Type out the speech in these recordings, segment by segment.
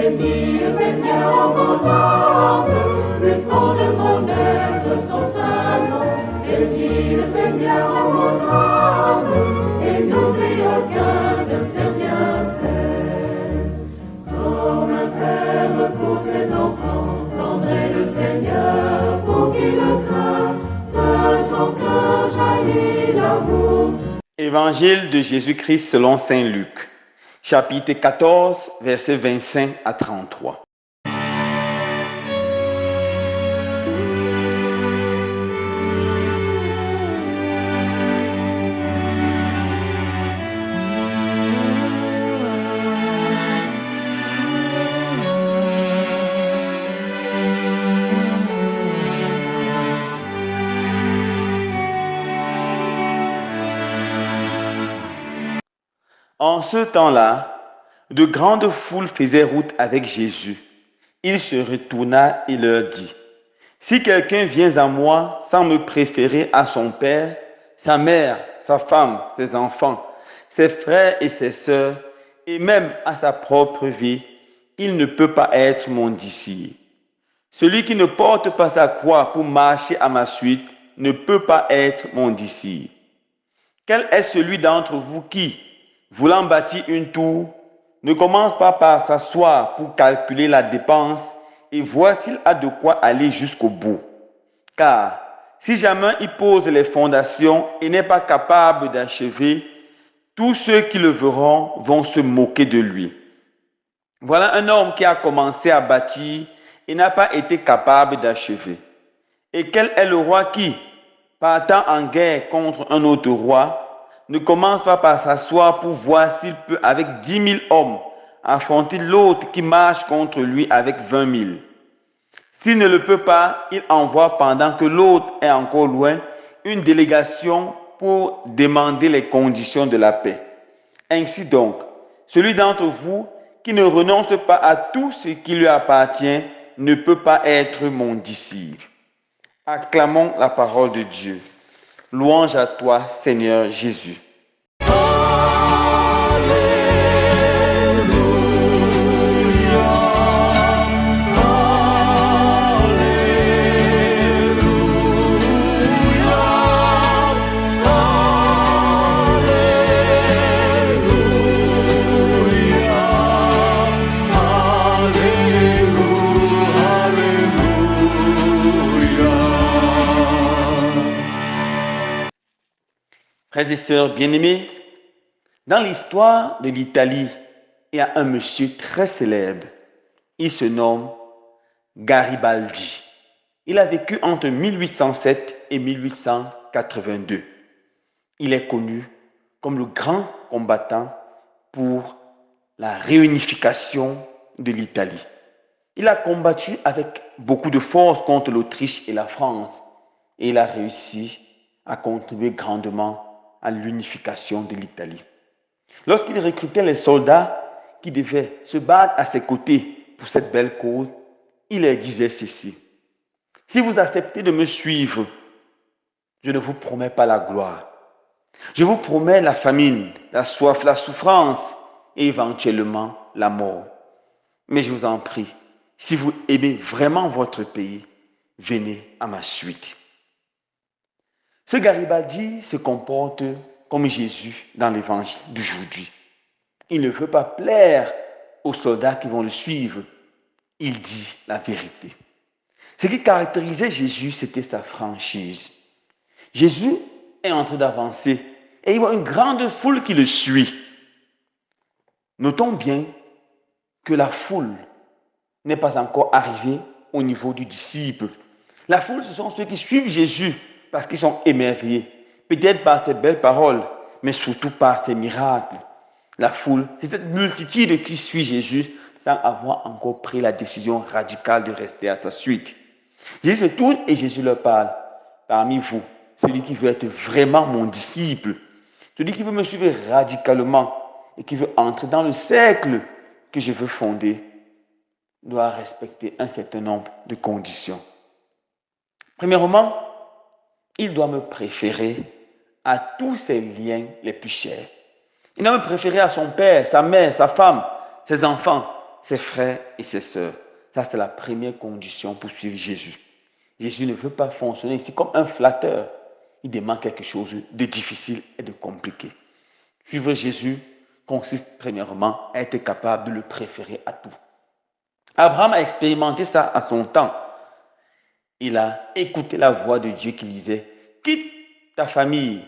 Bénis le Seigneur mon âme, le fond de mon être, son saint nom. Bénis le Seigneur mon âme, et n'oublie aucun de ses bienfaits. Comme un père pour ses enfants, tendre est le Seigneur pour qui le craint. De son cœur jaillit l'amour. Évangile de Jésus-Christ selon saint Luc, chapitre 14, versets 25 à 33. En ce temps-là, de grandes foules faisaient route avec Jésus. Il se retourna et leur dit, « Si quelqu'un vient à moi sans me préférer à son père, sa mère, sa femme, ses enfants, ses frères et ses sœurs, et même à sa propre vie, il ne peut pas être mon disciple. Celui qui ne porte pas sa croix pour marcher à ma suite ne peut pas être mon disciple. Quel est celui d'entre vous qui, voulant bâtir une tour, ne commence pas par s'asseoir pour calculer la dépense et voir s'il a de quoi aller jusqu'au bout? Car si jamais il pose les fondations et n'est pas capable d'achever, tous ceux qui le verront vont se moquer de lui. Voilà un homme qui a commencé à bâtir et n'a pas été capable d'achever. Et quel est le roi qui, partant en guerre contre un autre roi, ne commence pas par s'asseoir pour voir s'il peut, avec 10 000 hommes, affronter l'autre qui marche contre lui avec 20 000. S'il ne le peut pas, il envoie pendant que l'autre est encore loin une délégation pour demander les conditions de la paix. Ainsi donc, celui d'entre vous qui ne renonce pas à tout ce qui lui appartient ne peut pas être mon disciple. Acclamons la parole de Dieu. Louange à toi, Seigneur Jésus. Frères et sœurs bien-aimés, dans l'histoire de l'Italie, il y a un monsieur très célèbre. Il se nomme Garibaldi. Il a vécu entre 1807 et 1882. Il est connu comme le grand combattant pour la réunification de l'Italie. Il a combattu avec beaucoup de force contre l'Autriche et la France et il a réussi à contribuer grandement à l'unification de l'Italie. Lorsqu'il recrutait les soldats qui devaient se battre à ses côtés pour cette belle cause, il leur disait ceci: si vous acceptez de me suivre, je ne vous promets pas la gloire. Je vous promets la famine, la soif, la souffrance et éventuellement la mort. Mais je vous en prie, si vous aimez vraiment votre pays, venez à ma suite. Ce Garibaldi se comporte comme Jésus dans l'évangile d'aujourd'hui. Il ne veut pas plaire aux soldats qui vont le suivre. Il dit la vérité. Ce qui caractérisait Jésus, c'était sa franchise. Jésus est en train d'avancer et il voit une grande foule qui le suit. Notons bien que la foule n'est pas encore arrivée au niveau du disciple. La foule, ce sont ceux qui suivent Jésus parce qu'ils sont émerveillés, peut-être par ses belles paroles, mais surtout par ses miracles. La foule, c'est cette multitude qui suit Jésus sans avoir encore pris la décision radicale de rester à sa suite. Jésus se tourne et Jésus leur parle. Parmi vous, celui qui veut être vraiment mon disciple, celui qui veut me suivre radicalement et qui veut entrer dans le cercle que je veux fonder, doit respecter un certain nombre de conditions. Premièrement, il doit me préférer à tous ses liens les plus chers. Il doit me préférer à son père, sa mère, sa femme, ses enfants, ses frères et ses sœurs. Ça, c'est la première condition pour suivre Jésus. Jésus ne veut pas fonctionner ici comme un flatteur. Il demande quelque chose de difficile et de compliqué. Suivre Jésus consiste premièrement à être capable de le préférer à tout. Abraham a expérimenté ça à son temps. Il a écouté la voix de Dieu qui lui disait « Quitte ta famille,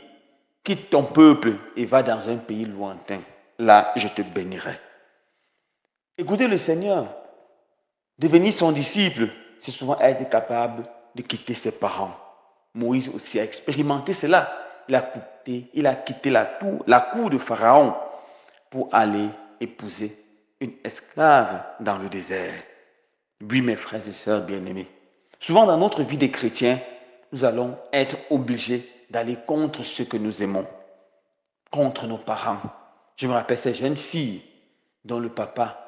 quitte ton peuple et va dans un pays lointain. Là, je te bénirai. » Écouter le Seigneur, devenir son disciple, c'est souvent être capable de quitter ses parents. Moïse aussi a expérimenté cela. Il a quitté la cour de Pharaon pour aller épouser une esclave dans le désert. Oui, mes frères et sœurs bien-aimés, souvent dans notre vie de chrétiens, nous allons être obligés d'aller contre ceux que nous aimons, contre nos parents. Je me rappelle ces jeunes filles dont le papa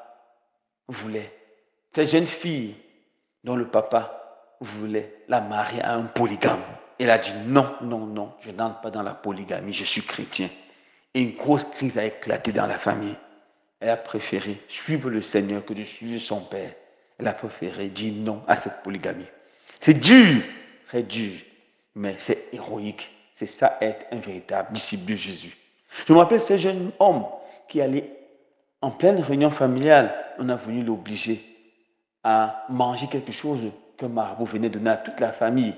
voulait, la marier à un polygame. Elle a dit non, je n'entre pas dans la polygamie, je suis chrétien. Et une grosse crise a éclaté dans la famille. Elle a préféré suivre le Seigneur que de suivre son père. Elle a préféré dire non à cette polygamie. C'est dur, très dur, mais c'est héroïque. C'est ça être un véritable disciple de Jésus. Je me rappelle ce jeune homme qui allait en pleine réunion familiale. On a voulu l'obliger à manger quelque chose qu'un marabout venait donner à toute la famille,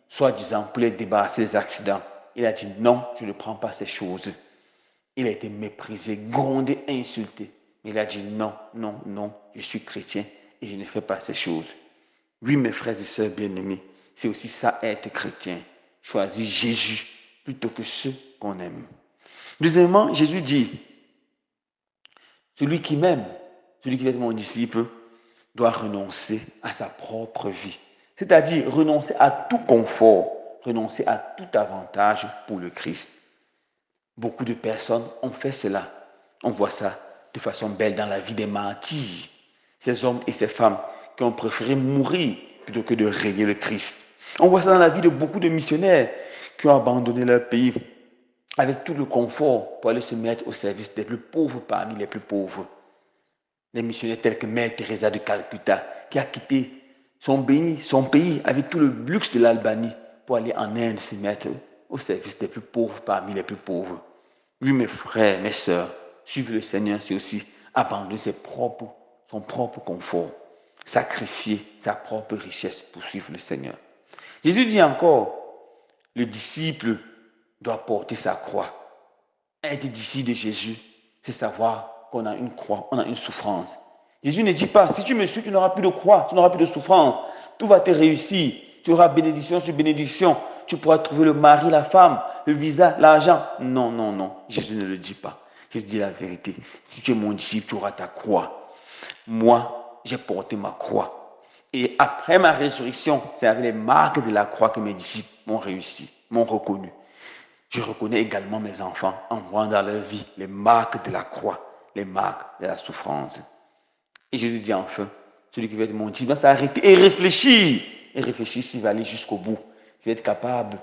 soi-disant pour les débarrasser des accidents. Il a dit non, je ne prends pas ces choses. Il a été méprisé, grondé, insulté. Mais il a dit non, je suis chrétien et je ne fais pas ces choses. Oui, mes frères et sœurs bien-aimés, c'est aussi ça être chrétien. Choisir Jésus plutôt que ceux qu'on aime. Deuxièmement, Jésus dit, celui qui m'aime, celui qui va être mon disciple, doit renoncer à sa propre vie. C'est-à-dire renoncer à tout confort, renoncer à tout avantage pour le Christ. Beaucoup de personnes ont fait cela. On voit ça de façon belle dans la vie des martyrs. Ces hommes et ces femmes qui ont préféré mourir plutôt que de régner le Christ. On voit ça dans la vie de beaucoup de missionnaires qui ont abandonné leur pays avec tout le confort pour aller se mettre au service des plus pauvres parmi les plus pauvres. Des missionnaires tels que Mère Teresa de Calcutta qui a quitté son pays avec tout le luxe de l'Albanie pour aller en Inde se mettre au service des plus pauvres parmi les plus pauvres. Oui, mes frères, mes sœurs, suivre le Seigneur, c'est aussi abandonner son propre confort, sacrifier sa propre richesse pour suivre le Seigneur. Jésus dit encore, le disciple doit porter sa croix. Être disciple de Jésus, c'est savoir qu'on a une croix, on a une souffrance. Jésus ne dit pas, si tu me suis, tu n'auras plus de croix, tu n'auras plus de souffrance. Tout va te réussir. Tu auras bénédiction sur bénédiction. Tu pourras trouver le mari, la femme, le visa, l'argent. Non. Jésus ne le dit pas. Jésus dit la vérité. Si tu es mon disciple, tu auras ta croix. Moi, j'ai porté ma croix. Et après ma résurrection, c'est avec les marques de la croix que mes disciples m'ont réussi, m'ont reconnu. Je reconnais également mes enfants en voyant dans leur vie les marques de la croix, les marques de la souffrance. Et Jésus dit enfin, celui qui va être mon disciple va s'arrêter et réfléchir. Et réfléchir s'il va aller jusqu'au bout. S'il va être capable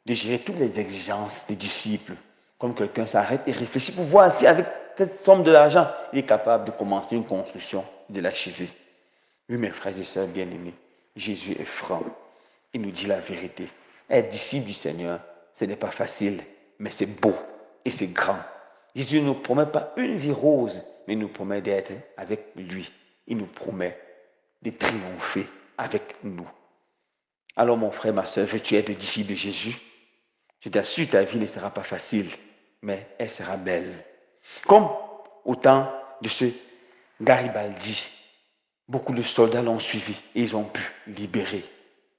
de gérer toutes les exigences des disciples. Comme quelqu'un s'arrête et réfléchit pour voir si avec cette somme de l'argent, il est capable de commencer une construction, de l'achever. Oui, mes frères et sœurs bien-aimés, Jésus est franc. Il nous dit la vérité. Être disciple du Seigneur, ce n'est pas facile, mais c'est beau et c'est grand. Jésus ne nous promet pas une vie rose, mais il nous promet d'être avec lui. Il nous promet de triompher avec nous. Alors mon frère, ma sœur, veux-tu être disciple de Jésus? Je t'assure, ta vie ne sera pas facile, mais elle sera belle. Comme au temps de ce Garibaldi, beaucoup de soldats l'ont suivi et ils ont pu libérer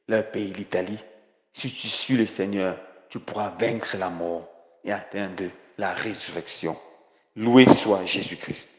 leur pays, l'Italie. Si tu suis le Seigneur, tu pourras vaincre la mort et atteindre la résurrection. Loué soit Jésus-Christ.